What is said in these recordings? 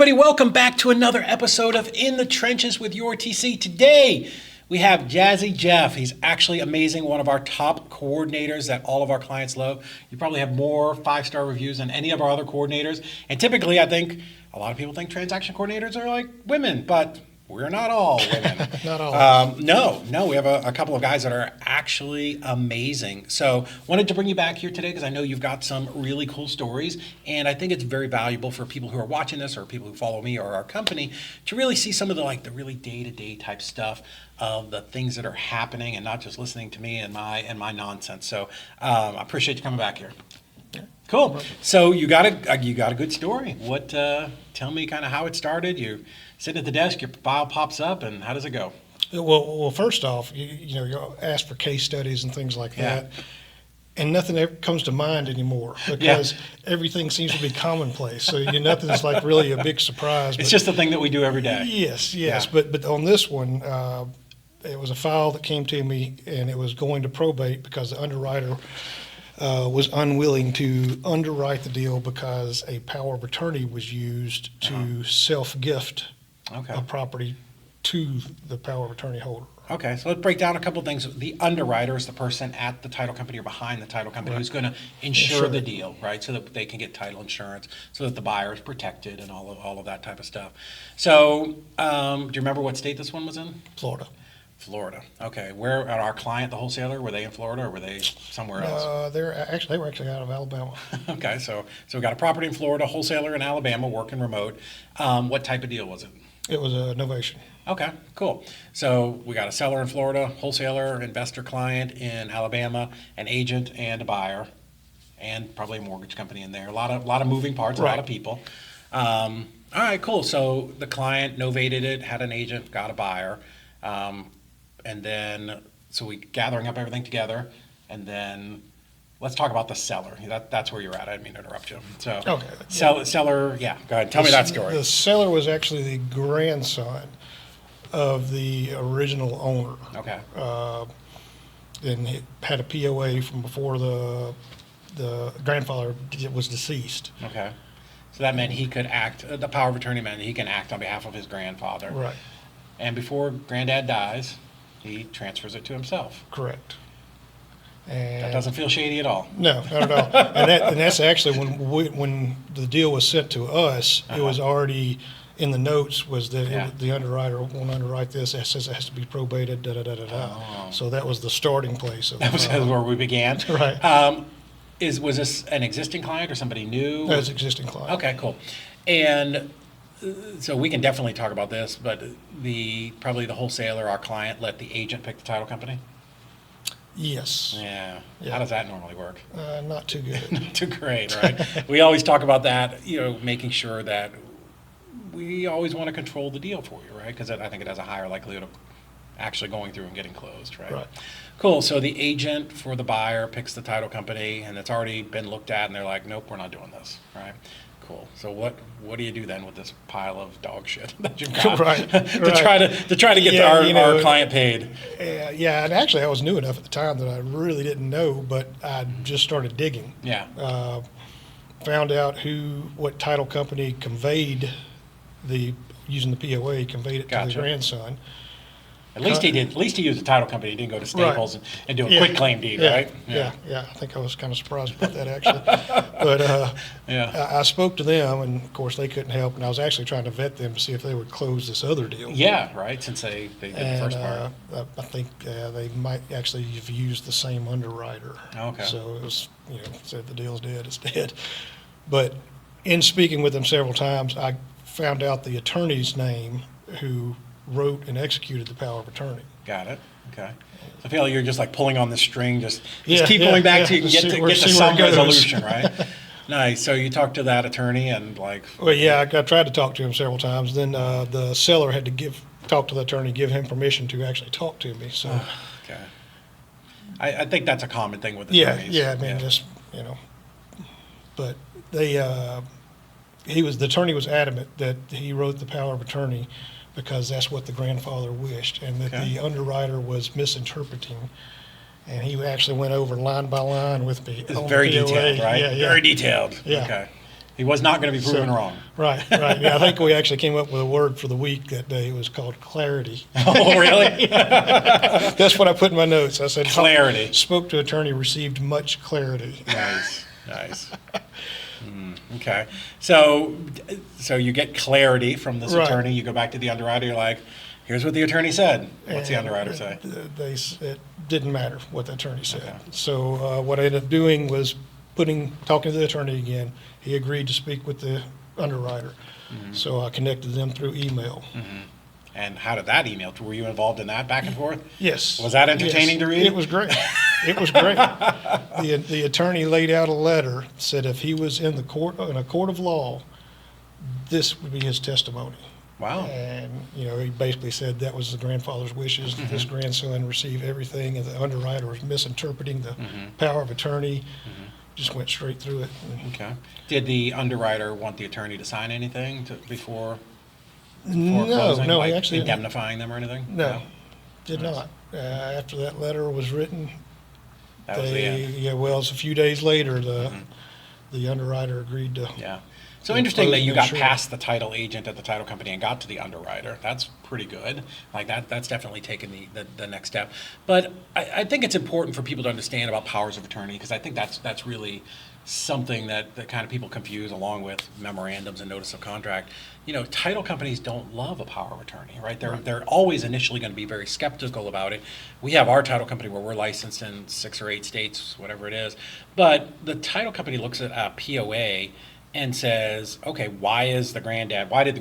everybody, welcome back to another episode of In the Trenches with Your TC. Today, we have Jazzy Jeff. He's actually amazing, one of our top coordinators that all of our clients love. You probably have more 5-star reviews than any of our other coordinators. And typically, I think a lot of people think transaction coordinators are like women, but we're not all women. Not all. No, we have a couple of guys that are actually amazing. So wanted to bring you back here today because I know you've got some really cool stories, and I think it's very valuable for people who are watching this or people who follow me or our company to really see some of the really day-to-day type stuff of the things that are happening and not just listening to me and my nonsense. So I appreciate you coming back here. Cool. So you got a good story. What? Tell me kind of how it started. You sit at the desk, your file pops up, and how does it go? Well, first off, you ask for case studies and things like that, and nothing ever comes to mind anymore because everything seems to be commonplace. So nothing's like really a big surprise. It's just the thing that we do every day. Yes. Yeah. But on this one, it was a file that came to me, and it was going to probate because the underwriter was unwilling to underwrite the deal because a power of attorney was used to self-gift a property to the power of attorney holder. Okay, so let's break down a couple of things. The underwriter is the person at the title company or behind the title company who's going to insure the deal, right? So that they can get title insurance, so that the buyer is protected and all of that type of stuff. So, do you remember what state this one was in? Florida. Okay. Where our client, the wholesaler, were they in Florida or were they somewhere else? They were actually out of Alabama. Okay. So we got a property in Florida, wholesaler in Alabama, working remote. What type of deal was it? It was a novation. Okay, cool. So we got a seller in Florida, wholesaler, investor client in Alabama, an agent and a buyer, and probably a mortgage company in there. A lot of moving parts, a lot of people. All right, cool. So the client novated it, had an agent, got a buyer. And then, so we gathering up everything together, and then let's talk about the seller. That's where you're at. I didn't mean to interrupt you. So, seller, go ahead. Tell me that story. The seller was actually the grandson of the original owner. Okay. And he had a POA from before the grandfather was deceased. Okay. So that meant he could act, the power of attorney meant he can act on behalf of his grandfather. Right. And before granddad dies, he transfers it to himself. Correct. And that doesn't feel shady at all. No, not at all. and that's actually when the deal was sent to us, it was already in the notes was that the underwriter won't underwrite this. It says it has to be probated. So that was the starting place. That was where we began. Right. Was this an existing client or somebody new? That's an existing client. Okay, cool. And so we can definitely talk about this, but probably the wholesaler, our client, let the agent pick the title company? Yes. Yeah. How does that normally work? Not too good. Not too great, right? We always talk about that, making sure that we always want to control the deal for you, right? Because I think it has a higher likelihood of actually going through and getting closed, right? Right. Cool. So the agent for the buyer picks the title company, and it's already been looked at, and they're like, nope, we're not doing this, right? Cool. So what do you do then with this pile of dog shit that you've got to try to get our client paid? Yeah, and actually I was new enough at the time that I really didn't know, but I just started digging. Yeah. Found out what title company conveyed using the POA, conveyed it to the grandson. At least he did. At least he used the title company. He didn't go to Staples and do a quick claim deed, right? Yeah. I think I was kind of surprised about that actually. But I spoke to them, and of course they couldn't help. And I was actually trying to vet them to see if they would close this other deal. Yeah, right. Since they did the first part. I think they might actually have used the same underwriter. Okay. So it was, said the deal's dead. It's dead. But in speaking with them several times, I found out the attorney's name who wrote and executed the power of attorney. Got it. Okay. So I feel like you're just like pulling on this string, just keep pulling back till you can get to some resolution, right? Nice. So you talked to that attorney and like. Well, yeah, I tried to talk to him several times. Then the seller had to talk to the attorney, give him permission to actually talk to me. So. Okay. I think that's a common thing with attorneys. Yeah. I mean, just but they the attorney was adamant that he wrote the power of attorney because that's what the grandfather wished, and that the underwriter was misinterpreting. And he actually went over line by line with me. It's very detailed, right? Yeah. Very detailed. Yeah. Okay. He was not going to be proven wrong. Right. Yeah, I think we actually came up with a word for the week that day. It was called clarity. Oh, really? That's what I put in my notes. I said Clarity. Spoke to attorney, received much clarity. Nice. Okay. So you get clarity from this Right. attorney. You go back to the underwriter. You're like, here's what the attorney said. What's the underwriter say? It didn't matter what the attorney said. Okay. So what I ended up doing was talking to the attorney again. He agreed to speak with the underwriter. So I connected them through email. And how did that email? Were you involved in that back and forth? Yes. Was that entertaining to read? It was great. It was great. The attorney laid out a letter, said if he was in a court of law, this would be his testimony. Wow. And, he basically said that was the grandfather's wishes, that this grandson receive everything, and the underwriter was misinterpreting the power of attorney, just went straight through it. Okay. Did the underwriter want the attorney to sign anything before No, closing, he like actually didn't. indemnifying them or anything? No, did not. After that letter was written, That was the end. it was a few days later, the underwriter agreed to. Yeah. So Yeah, interesting that closing you got insurance. past the title agent at the title company and got to the underwriter. That's pretty good. Like that's definitely taken the next step. But I think it's important for people to understand about powers of attorney, because I think that's really something that kind of people confuse along with memorandums and notice of contract. Title companies don't love a power of attorney, right? They're always initially going to be very skeptical about it. We have our title company where we're licensed in 6 or 8 states, whatever it is. But the title company looks at a POA and says, okay, why did the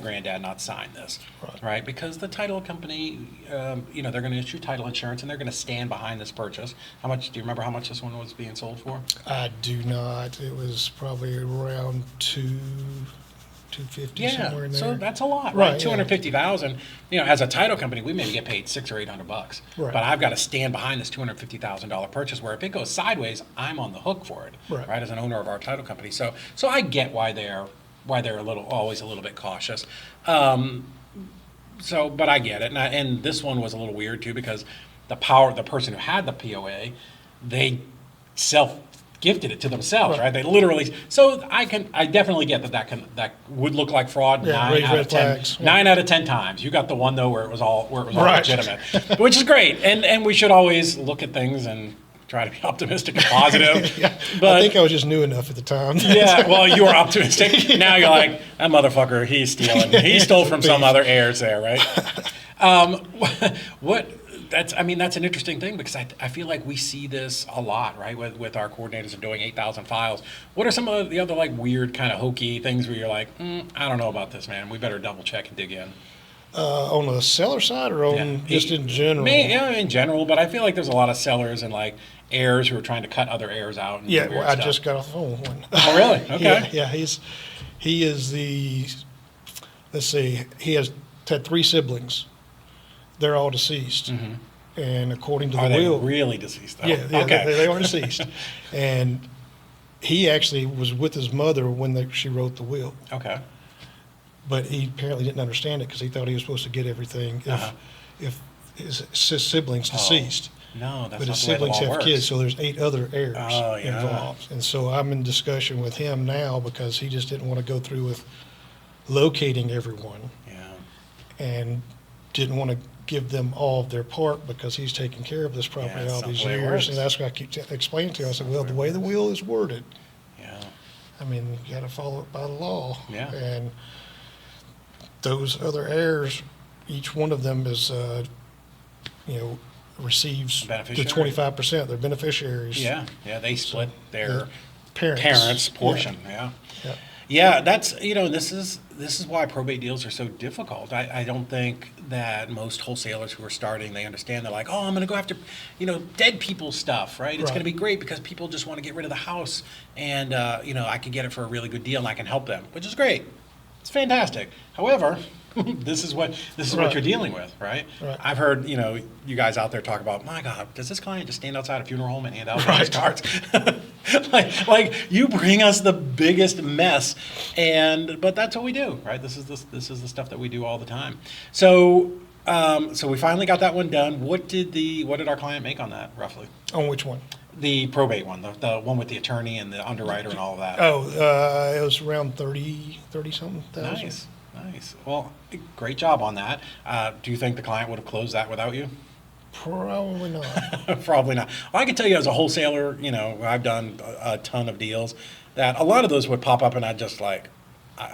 granddad not sign this? Right? Because the title company, they're going to issue title insurance and they're going to stand behind this purchase. Do you remember how much this one was being sold for? I do not. It was probably around $250, somewhere in there. So that's a lot, Right, right? $250,000. As a title company, we maybe get paid $600 or $800, Right. but I've got to stand behind this $250,000 purchase. Where if it goes sideways, I'm on the hook for it, Right. As an owner of our title company. So I get why they're always a little bit cautious. But I get it, and this one was a little weird too, because the person who had the POA, they gifted it to themselves, right? They literally. So I definitely get that would look like fraud. Yeah, 9 raise out of red 10. flags. 9 out of 10 times. You got the one though where it was all Right. legitimate, which is great. And we should always look at things and try to be optimistic and positive. Yeah, But I think I was just new enough at the time. yeah, well, you were optimistic. Now you're like, that motherfucker, he's stealing. He stole from some other heirs there, right? That's an interesting thing, because I feel like we see this a lot, right? With our coordinators are doing 8,000 files. What are some of the other weird kind of hokey things where you're like, I don't know about this, man. We better double check and dig in. On the seller side or on just in general? In general, but I feel like there's a lot of sellers and heirs who are trying to cut other heirs out. And Yeah, weird well, I stuff. just got off the phone with one. Oh, really? Okay. Yeah, he is the, let's see, he has had 3 siblings. They're all deceased. And according to the Are they will. really deceased, though? Yeah, Okay. they are deceased. And he actually was with his mother when she wrote the will. Okay. But he apparently didn't understand it because he thought he was supposed to get everything if his siblings deceased. No, that's But not his the way the siblings law have works. kids, so there's 8 other heirs Oh, yeah. involved. And so I'm in discussion with him now because he just didn't want to go through with locating everyone Yeah. and didn't want to give them all of their part because he's taken care of this property Yeah, all that's these not the way it years. works. And that's what I keep explaining to him. I said, well, the way the will is worded, Yeah. I mean, you got to follow it by the law. Yeah. And those other heirs, each one of them is, receives the Beneficiary. 25%. They're beneficiaries. Yeah. Yeah. They split their Parents. parents' portion. Yeah. Yeah. Yeah. That's this is why probate deals are so difficult. I don't think that most wholesalers who are starting, they understand. They're like, oh, I'm going to go after dead people's stuff, right? It's Right. going to be great because people just want to get rid of the house, and I can get it for a really good deal and I can help them, which is great. It's fantastic. However, this is what Right. you're dealing with, right? Right. I've heard you guys out there talk about, my God, does this client just stand outside a funeral home and hand out Right. these cards? like you bring us the biggest mess, but that's what we do, right? This is the stuff that we do all the time. So we finally got that one done. What did our client make on that roughly? On which one? The probate one, the one with the attorney and the underwriter and all of that. Oh, it was around 30 something thousand. Nice, nice. Well, great job on that. Do you think the client would have closed that without you? Probably not. Probably not. Well, I can tell you as a wholesaler, I've done a ton of deals that a lot of those would pop up and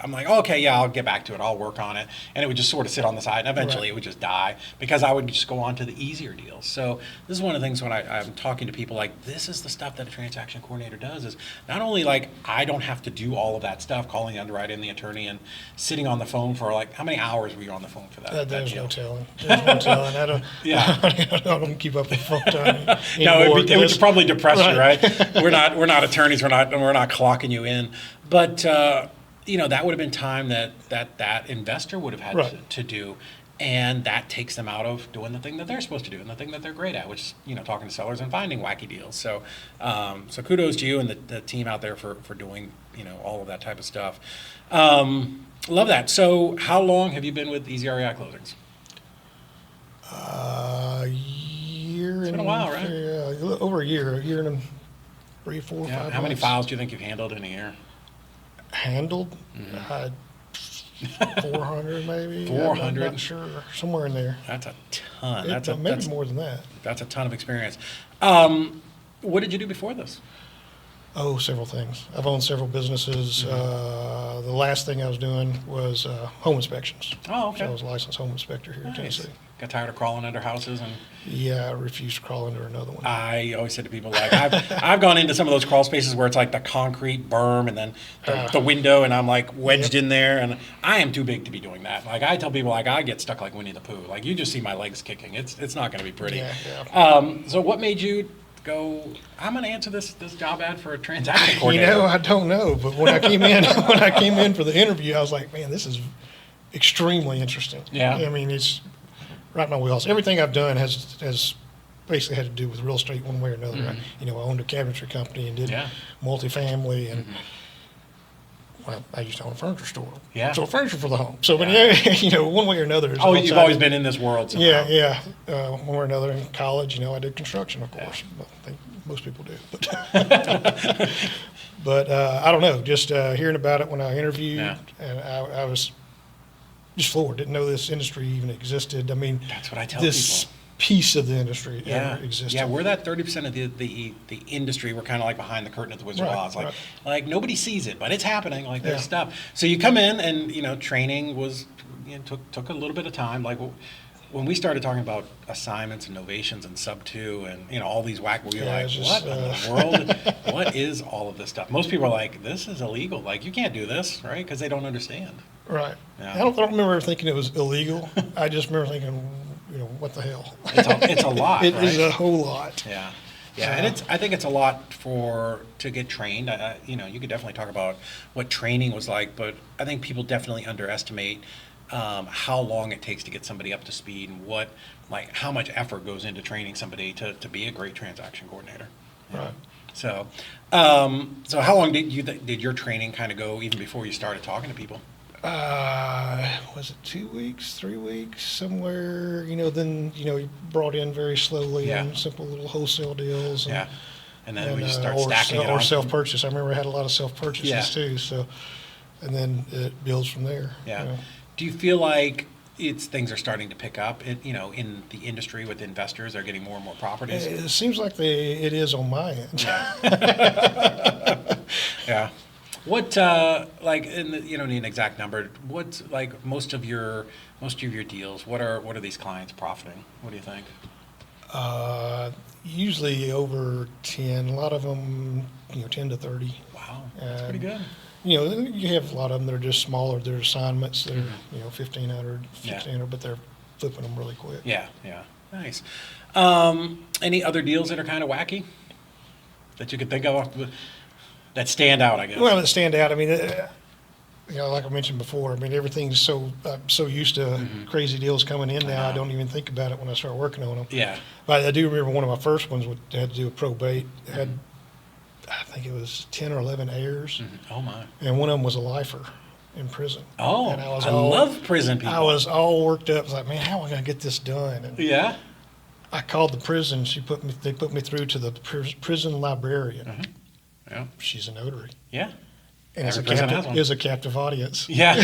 I'm like, okay, yeah, I'll get back to it. I'll work on it. And it would just sort of sit on the side, and eventually Right. it would just die because I would just go on to the easier deals. So this is one of the things when I'm talking to people, like, this is the stuff that a transaction coordinator does, is not only like I don't have to do all of that stuff, calling the underwriter and the attorney and sitting on the phone for like, how many hours were you on the phone for that There's deal? no telling. There's no telling. I don't. Yeah. I don't keep up with phone time. No, anymore. it would probably depress you, Right. right? We're not attorneys. We're not clocking you in. But that would have been time that investor would have had Right. to do, and that takes them out of doing the thing that they're supposed to do and the thing that they're great at, which is talking to sellers and finding wacky deals. So so kudos to you and the team out there for doing all of that type of stuff. Love that. So how long have you been with ezREIclosings? Year. It's been a while, right? Yeah, over a year and 3, 4, 5 months. How many files do you think you've handled in a year? Handled? Mm-hmm. 400 maybe. 400? I'm not sure. Somewhere in there. That's a ton. Maybe more than that. That's a ton of experience. What did you do before this? Oh, several things. I've owned several businesses. Mm-hmm. The last thing I was doing was home inspections. Oh, okay. So I was a licensed home inspector here in Nice. Tennessee. Got tired of crawling under houses, and Yeah, I refused to crawl under another one. I always say to people, like, I've gone into some of those crawl spaces where it's like the concrete berm and then the window, and I'm like wedged in there, and I am too big to be doing that. Like, I tell people, like, I get stuck like Winnie the Pooh. Like, you just see my legs kicking. It's not going to be pretty. Yeah. So what made you go, I'm going to answer this job ad for a transaction coordinator? I don't know, but when I came in for the interview, I was like, man, this is extremely interesting. Yeah. I mean, it's right in my wheelhouse. Everything I've done has basically had to do with real estate one way or another. Mm-hmm. I owned a cabinetry company and did Yeah. multifamily, and well, I used to own a furniture store. Yeah. So furniture for the home. So, Yeah. but one way or another. Oh, you've always been in this world somehow. Yeah. One way or another in college, I did construction, of course. Yeah. I think most people do. But I don't know. Just hearing about it when I interviewed, Yeah. and I was just floored. Didn't know this industry even existed. I mean, That's what I tell this people. piece of the industry Yeah, ever existed. yeah, we're that 30% of the industry. We're kind of like behind the curtain at the Wizard of Right, Oz. right. Like nobody sees it, but it's happening. Like there's Yeah. stuff. So you come in, and training was took a little bit of time. Like when we started talking about assignments and novations and sub 2 and all these whack, we were Yeah, like, it's just, what in the world? What is all of this stuff? Most people are like, this is illegal. Like you can't do this, right? Because they don't understand. Right. Yeah. I don't remember ever thinking it was illegal. I just remember thinking, what the hell? It's a lot. It right? is a whole lot. Yeah, yeah, and I think it's a lot to get trained. You could definitely talk about what training was like, but I think people definitely underestimate how long it takes to get somebody up to speed and how much effort goes into training somebody to be a great transaction coordinator. Right. So, so how long did your training kind of go even before you started talking to people? Was it 2 weeks, 3 weeks, somewhere? Then you brought in very slowly Yeah. and simple little wholesale deals. And, Yeah, and then we just start or stacking it on. or self-purchase. I remember I had a lot of self-purchases Yeah. too. So, and then it builds from there. Yeah. Do you feel like things are starting to pick up? In the industry with investors, they're getting more and more properties. It seems like it is on my end. Yeah. What you don't need an exact number. What's like most of your deals? What are these clients profiting? What do you think? Usually over 10. A lot of them, 10 to 30. Wow, that's pretty good. You have a lot of them that are just smaller. They're assignments. They're, Mm-hmm. 1,500, Yeah. 1,600, but they're flipping them really quick. Yeah, nice. Any other deals that are kind of wacky that you could think of that stand out? I guess. Well, that stand out. I mean, like I mentioned before, everything's so used to crazy deals coming in now. I don't even think about it when I start working on them. Yeah. But I do remember one of my first ones had to do with probate. It had, I think it was 10 or 11 heirs, Oh my. and one of them was a lifer in prison. Oh, And I love prison people. I was all worked up. I was like, man, how am I going to get this done? And Yeah. I called the prison. They put me through to the prison librarian. Mm-hmm. Yeah. She's a notary. Yeah. And it's Every prison has one. a captive audience. Yeah.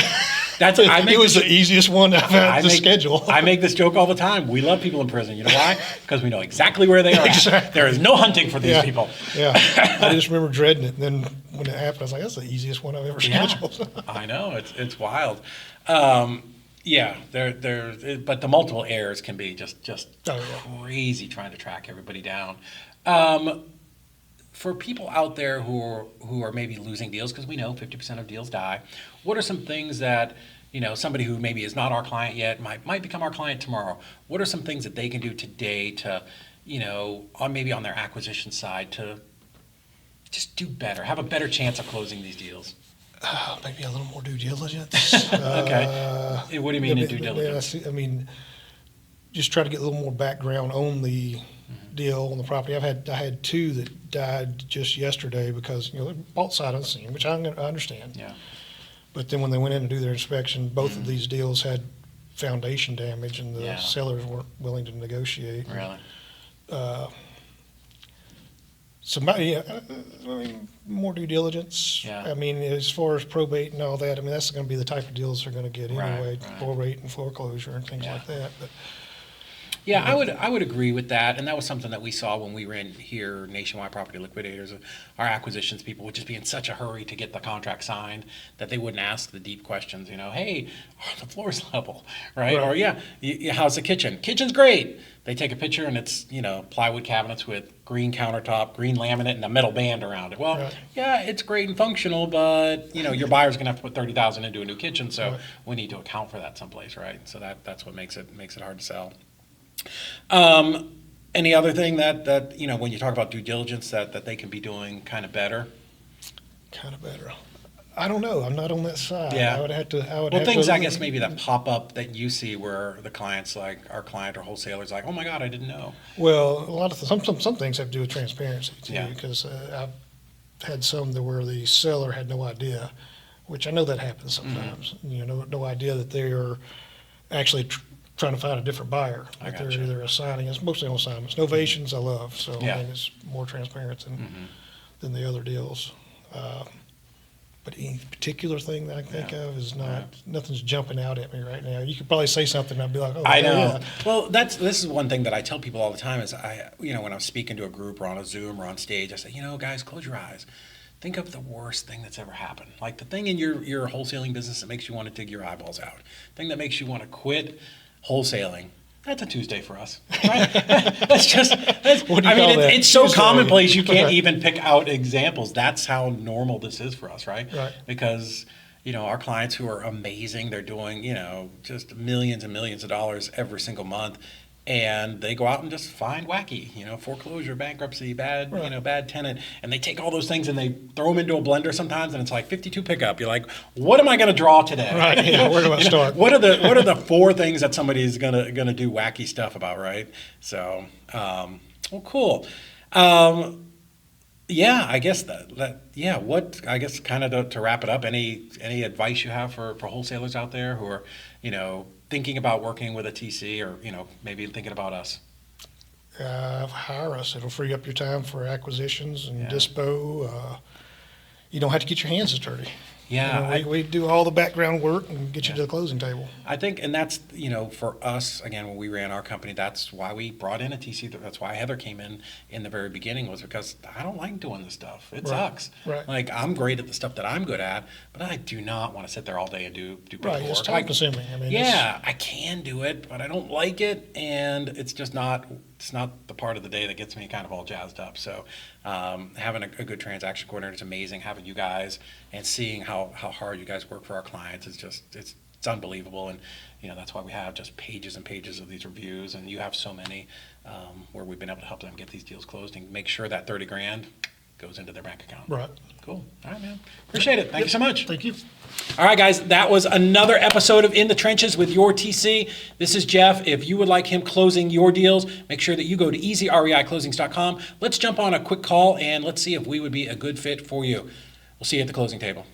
It was the easiest one I've had to schedule. I make this joke all the time. We love people in prison. You know why? Because we know exactly where they are. Exactly. There is no hunting for these people. Yeah. I just remember dreading it. And then when it happened, I was like, that's the easiest one I've ever scheduled. I know. It's wild. Yeah, but the multiple errors can be just crazy trying to track everybody down. For people out there who are maybe losing deals, because we know 50% of deals die, what are some things that, somebody who maybe is not our client yet might become our client tomorrow? What are some things that they can do today to, maybe on their acquisition side to just do better, have a better chance of closing these deals? Maybe a little more due diligence. Okay. What do you mean in due diligence? I mean, just try to get a little more background on the deal on the property. I had two that died just yesterday because they're both side unseen, which I understand. Yeah. But then when they went in to do their inspection, both of these deals had foundation damage, and the sellers weren't willing to negotiate. Really? More due diligence. Yeah. I mean, as far as probate and all that, I mean, that's going to be the type of deals they're going to get anyway, Right. probate and foreclosure and things like that. But yeah, I would agree with that, and that was something that we saw when we ran here, Nationwide Property Liquidators. Our acquisitions people would just be in such a hurry to get the contract signed that they wouldn't ask the deep questions. Hey, are the floors level, right? Or how's the kitchen? Kitchen's great. They take a picture and it's plywood cabinets with green countertop, green laminate, and a metal band around it. Well, yeah, it's great and functional, but your buyer's gonna have to put $30,000 into a new kitchen, so we need to account for that someplace, right? So that's what makes it hard to sell. Any other thing that when you talk about due diligence that they can be doing kind of better? Kind of better. I don't know. I'm not on that side. Yeah. I would have to. Things I guess maybe that pop up that you see where the clients, like our client or wholesalers, like, oh my God, I didn't know. Well, a lot of some things have to do with transparency too, Yeah. because I've had some where the seller had no idea, which I know that happens sometimes. No idea that they are actually trying to find a different buyer. I They're gotcha. either assigning. It's mostly on assignments. Novations I love, so Yeah. I mean, it's more transparent than the other deals. But any particular thing that I can think of is nothing's jumping out at me right now. You could probably say something, and I'd be like, oh, I know. yeah. Well, this is one thing that I tell people all the time is when I'm speaking to a group or on a Zoom or on stage, I say, guys, close your eyes. Think of the worst thing that's ever happened. Like the thing in your wholesaling business that makes you want to dig your eyeballs out. Thing that makes you want to quit wholesaling. That's a Tuesday for us, right? It's so Tuesday. commonplace you can't even pick out examples. That's how normal this is for us, right? Right. Because, our clients who are amazing, they're doing, just millions and millions of dollars every single month. And they go out and just find wacky, foreclosure, bankruptcy, bad tenant, and they take all those things and they throw them into a blender sometimes, and it's like 52 pickup. You're like, what am I going to draw today? Right. Yeah. Where do I start? What are the four things that somebody's gonna do wacky stuff about, right? So, well, cool. Yeah, I guess I guess kind of to wrap it up, any advice you have for wholesalers out there who are, thinking about working with a TC or, maybe thinking about us? Hire us. It'll free up your time for acquisitions and dispo. You don't have to get your hands as dirty. Yeah. We do all the background work and get you to the closing table. I think, and that's, for us, again, when we ran our company, that's why we brought in a TC. That's why Heather came in the very beginning, was because I don't like doing this stuff. It sucks. Right. Like, I'm great at the stuff that I'm good at, but I do not want to sit there all day and do paperwork. Right, it's time consuming. I can do it, but I don't like it, and it's just not the part of the day that gets me kind of all jazzed up. So having a good transaction coordinator is amazing. Having you guys and seeing how hard you guys work for our clients is just it's unbelievable. And that's why we have just pages and pages of these reviews, and you have so many where we've been able to help them get these deals closed and make sure that $30,000 goes into their bank account. Right. Cool. All right, man. Appreciate it. Thank you so much. Thank you. All right, guys, that was another episode of In the Trenches with your TC. This is Jeff. If you would like him closing your deals, make sure that you go to ezREIclosings.com. Let's jump on a quick call and let's see if we would be a good fit for you. We'll see you at the closing table.